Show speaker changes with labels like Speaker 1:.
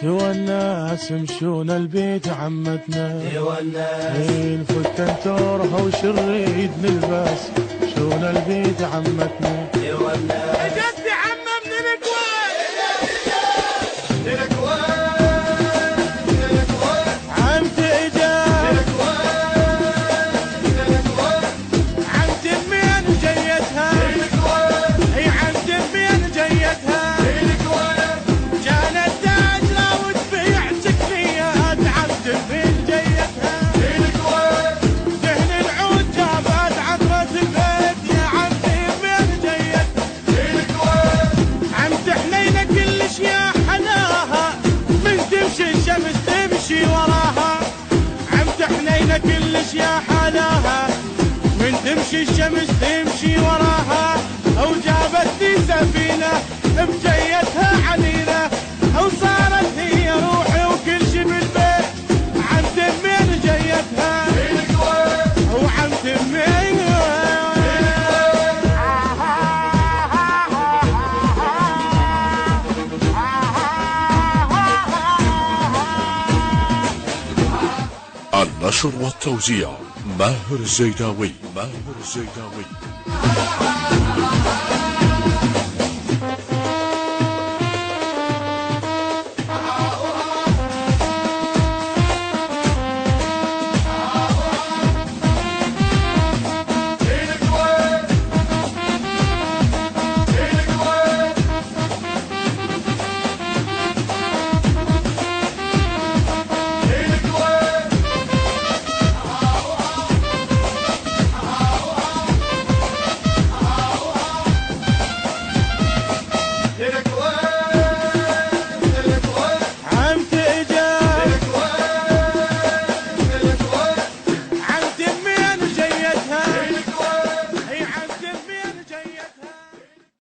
Speaker 1: والناس مشون البيت عمتنا
Speaker 2: والناس
Speaker 1: نفك انتورها وشريد نلبس شون البيت عمتنا
Speaker 2: والناس
Speaker 1: جدي عمه من الكويت عمتي اجا عمتي بمين جيتها اي عمتي بمين جيتها كانت تاجرة وتبيع سكريات عمتي بمين جيتها دهن العود جابت عطرة البيت يا عمتي بمين جيتها عمتي حنينة كلش يا حلاها من تمشي الشمس تمشي وراها عمتي حنينة كلش يا حلاها من تمشي الشمس تمشي وراها او جابت لي سفينة بجيتها عنينة او صارت هي روحي وكل شي بالبيت عمتي بمين جيتها او عمتي بمين
Speaker 3: النشر والتوزيع ماهر الزيداوي